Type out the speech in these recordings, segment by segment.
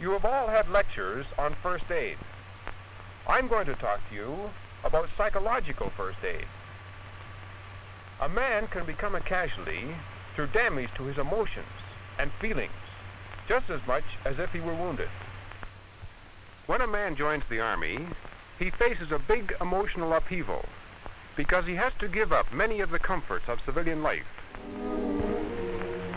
You have all had lectures on first aid. I'm going to talk to you about psychological first aid. A man can become a casualty through damage to his emotions and feelings, just as much as if he were wounded. When a man joins the Army, he faces a big emotional upheaval because he has to give up many of the comforts of civilian life.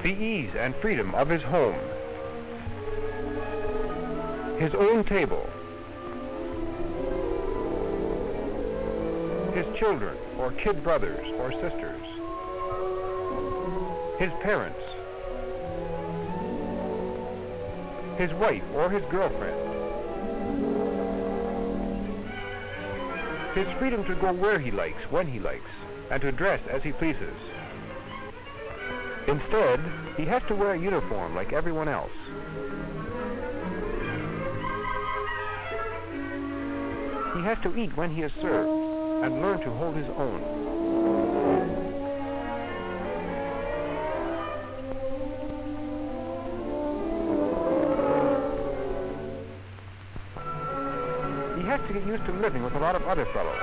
The ease and freedom of his home, his own table, his children or kid brothers or sisters, his parents, his wife or his girlfriend, his freedom to go where he likes, when he likes, and to dress as he pleases. Instead, he has to wear a uniform like everyone else. He has to eat when he is served and learn to hold his own. He has to get used to living with a lot of other fellows.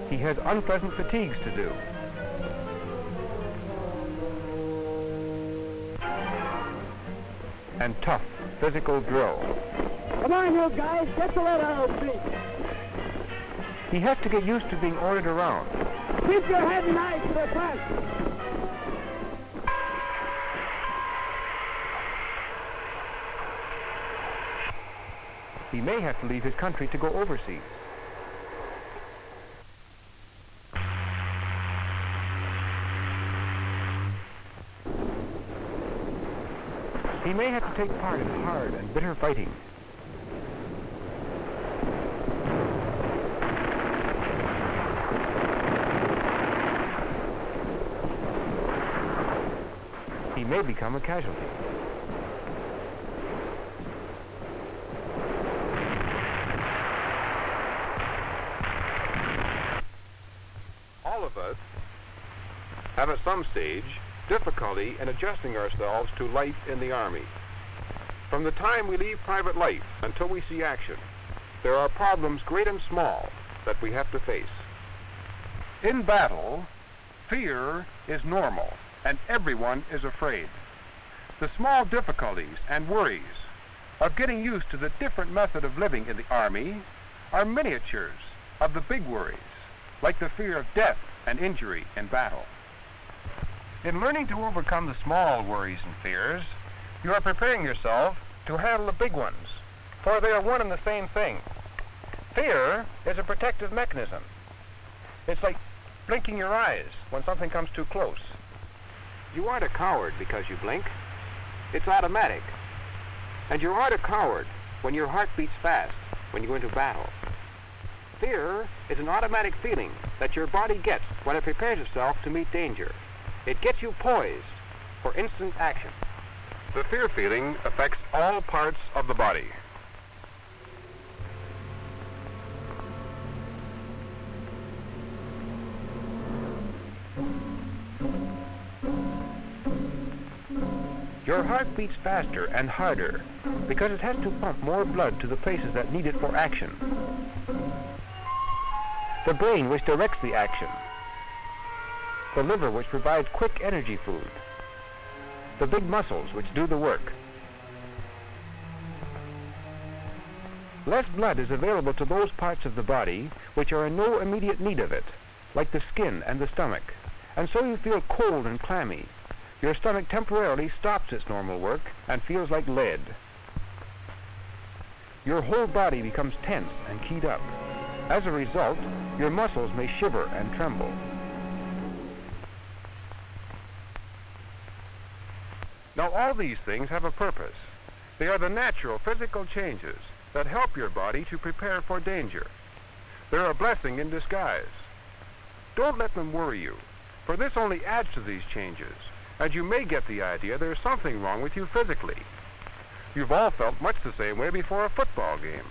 He has unpleasant fatigues to do. And tough physical drill. Come on, you guys, get the lead out of those feet. He has to get used to being ordered around. Keep your head and eyes to the front. He may have to leave his country to go overseas. He may have to take part in hard and bitter fighting. He may become a casualty. All of us have at some stage difficulty in adjusting ourselves to life in the Army. From the time we leave private life until we see action, there are problems great and small that we have to face. In battle, fear is normal and everyone is afraid. The small difficulties and worries of getting used to the different method of living in the Army are miniatures of the big worries, like the fear of death and injury in battle. In learning to overcome the small worries and fears, you are preparing yourself to handle the big ones, for they are one and the same thing. Fear is a protective mechanism. It's like blinking your eyes when something comes too close. You aren't a coward because you blink. It's automatic. And you aren't a coward when your heart beats fast when you go into battle. Fear is an automatic feeling that your body gets when it prepares itself to meet danger. It gets you poised for instant action. The fear feeling affects all parts of the body. Your heart beats faster and harder because it has to pump more blood to the places that need it for action. The brain which directs the action. The liver which provides quick energy food. The big muscles which do the work. Less blood is available to those parts of the body which are in no immediate need of it, like the skin and the stomach, and so you feel cold and clammy. Your stomach temporarily stops its normal work and feels like lead. Your whole body becomes tense and keyed up. As a result, your muscles may shiver and tremble. Now, all these things have a purpose. They are the natural physical changes that help your body to prepare for danger. They're a blessing in disguise. Don't let them worry you, for this only adds to these changes, and you may get the idea there's something wrong with you physically. You've all felt much the same way before a football game.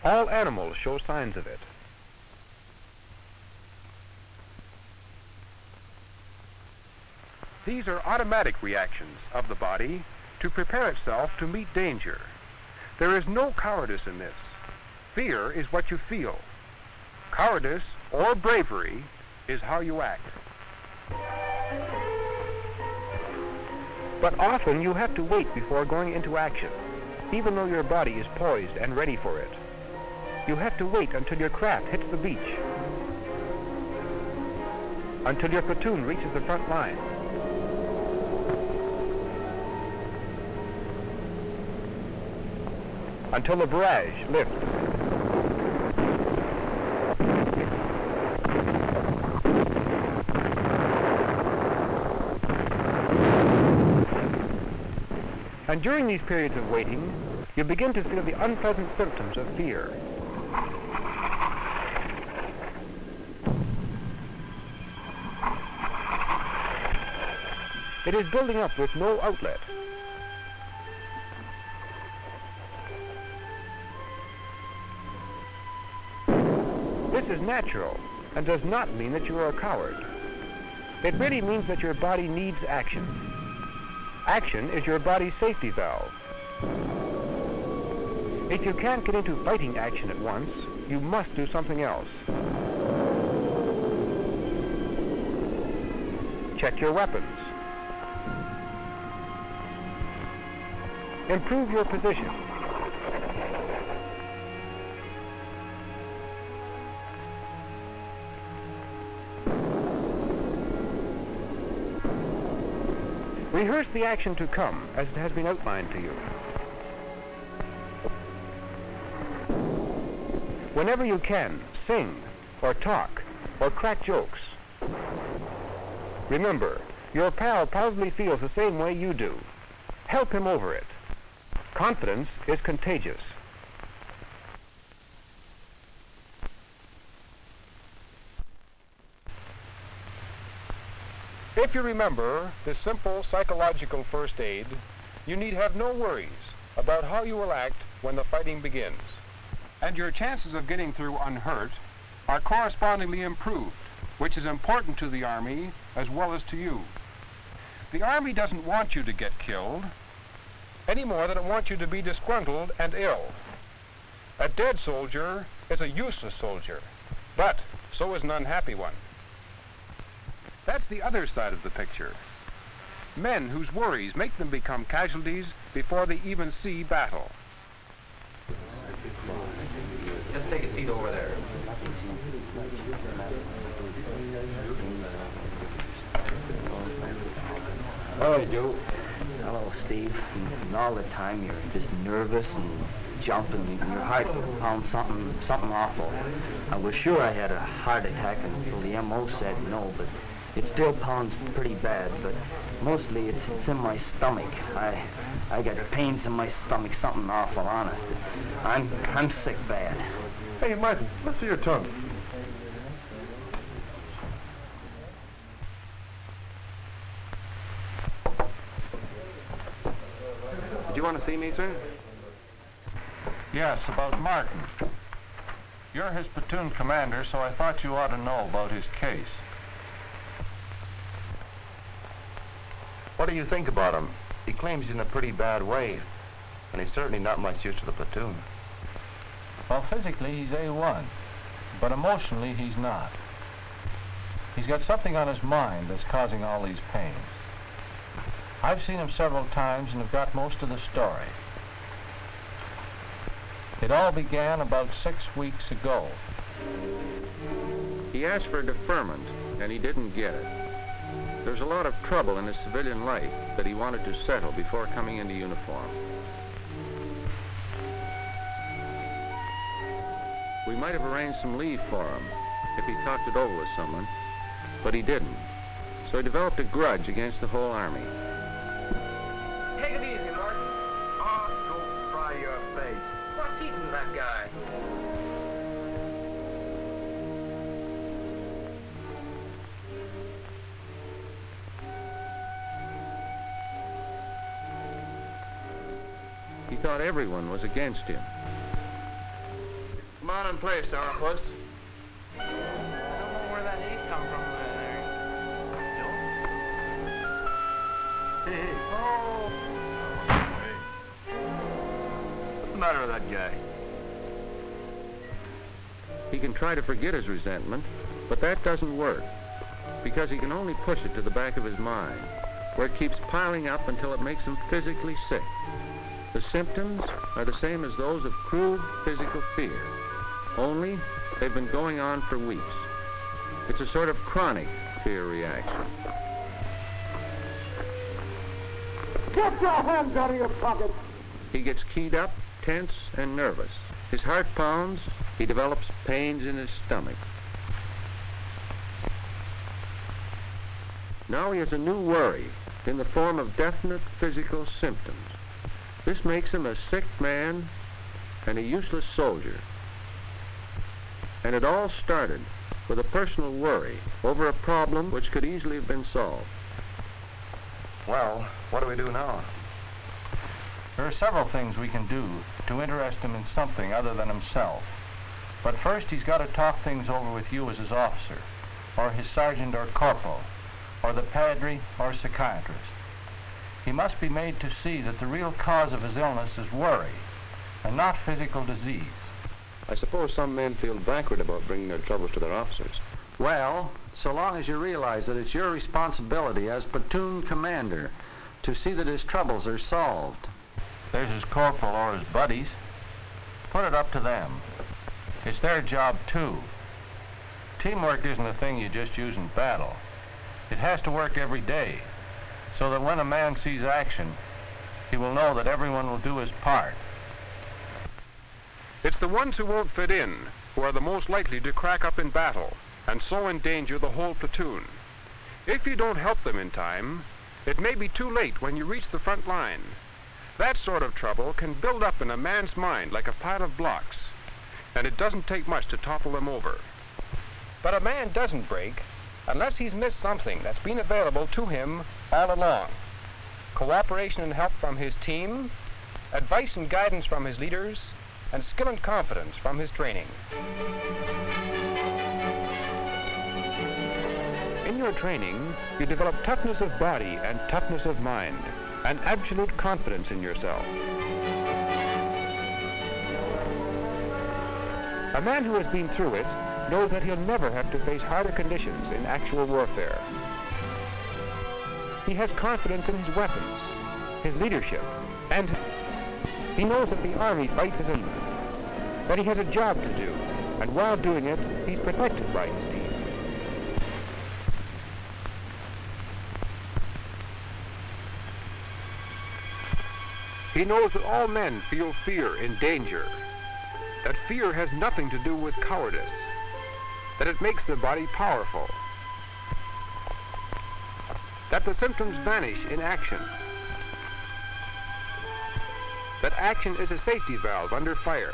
All animals show signs of it. These are automatic reactions of the body to prepare itself to meet danger. There is no cowardice in this. Fear is what you feel. Cowardice or bravery is how you act. But often you have to wait before going into action, even though your body is poised and ready for it. You have to wait until your craft hits the beach, until your platoon reaches the front line. Until the barrage lifts. And during these periods of waiting, you begin to feel the unpleasant symptoms of fear. It is building up with no outlet. This is natural and does not mean that you are a coward. It really means that your body needs action. Action is your body's safety valve. If you can't get into fighting action at once, you must do something else. Check your weapons. Improve your position. Rehearse the action to come as it has been outlined to you. Whenever you can, sing, or talk, or crack jokes. Remember, your pal probably feels the same way you do. Help him over it. Confidence is contagious. If you remember this simple psychological first aid, you need have no worries about how you will act when the fighting begins. And your chances of getting through unhurt are correspondingly improved, which is important to the Army as well as to you. The Army doesn't want you to get killed any more than it wants you to be disgruntled and ill. A dead soldier is a useless soldier, but so is an unhappy one. That's the other side of the picture. Men whose worries make them become casualties before they even see battle. Just take a seat over there. Hello, Joe. Hello, Steve. And all the time you're just nervous and jumping, and your heart pounds something awful. I was sure I had a heart attack until the MO said no, but it still pounds pretty bad, but mostly it's in my stomach. I got pains in my stomach, something awful, honest. I'm sick bad. Hey, Martin, let's see your tongue. Do you want to see me, sir? Yes, about Martin. You're his platoon commander, so I thought you ought to know about his case. What do you think about him? He claims he's in a pretty bad way, and he's certainly not much use to the platoon. Well, physically he's A1, but emotionally he's not. He's got something on his mind that's causing all these pains. I've seen him several times and have got most of the story. It all began about 6 weeks ago. He asked for deferment, and he didn't get it. There's a lot of trouble in his civilian life that he wanted to settle before coming into uniform. We might have arranged some leave for him if he talked it over with someone, but he didn't. So he developed a grudge against the whole Army. Take it easy, Martin. Oh, go fry your face. What's eating that guy? He thought everyone was against him. down in place, Sourpuss. I don't know where that heat come from there. Hey. Oh. What's the matter with that guy? He can try to forget his resentment, but that doesn't work, because he can only push it to the back of his mind, where it keeps piling up until it makes him physically sick. The symptoms are the same as those of crude physical fear, only they've been going on for weeks. It's a sort of chronic fear reaction. Get your hands out of your pockets! He gets keyed up, tense, and nervous. His heart pounds. He develops pains in his stomach. Now he has a new worry in the form of definite physical symptoms. This makes him a sick man and a useless soldier. And it all started with a personal worry over a problem which could easily have been solved. Well, what do we do now? There are several things we can do to interest him in something other than himself. But first he's got to talk things over with you as his officer, or his sergeant or corporal, or the padre or psychiatrist. He must be made to see that the real cause of his illness is worry, and not physical disease. I suppose some men feel backward about bringing their troubles to their officers. Well, so long as you realize that it's your responsibility as platoon commander to see that his troubles are solved. There's his corporal or his buddies. Put it up to them. It's their job, too. Teamwork isn't a thing you just use in battle. It has to work every day, so that when a man sees action, he will know that everyone will do his part. It's the ones who won't fit in who are the most likely to crack up in battle and so endanger the whole platoon. If you don't help them in time, it may be too late when you reach the front line. That sort of trouble can build up in a man's mind like a pile of blocks, and it doesn't take much to topple them over. But a man doesn't break unless he's missed something that's been available to him all along. Cooperation and help from his team, advice and guidance from his leaders, and skill and confidence from his training. In your training, you develop toughness of body and toughness of mind, and absolute confidence in yourself. A man who has been through it knows that he'll never have to face harder conditions in actual warfare. He has confidence in his weapons, his leadership, and he knows that the Army fights as a team, that he has a job to do, and while doing it, he's protected by his team. He knows that all men feel fear and danger, that fear has nothing to do with cowardice, that it makes the body powerful, that the symptoms vanish in action, that action is a safety valve under fire,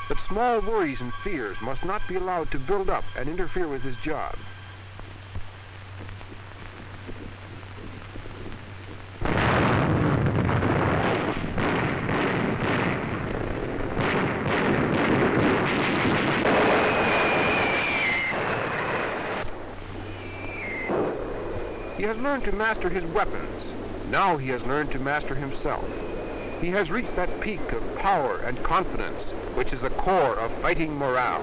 that small worries and fears must not be allowed to build up and interfere with his job. He has learned to master his weapons. Now he has learned to master himself. He has reached that peak of power and confidence, which is the core of fighting morale.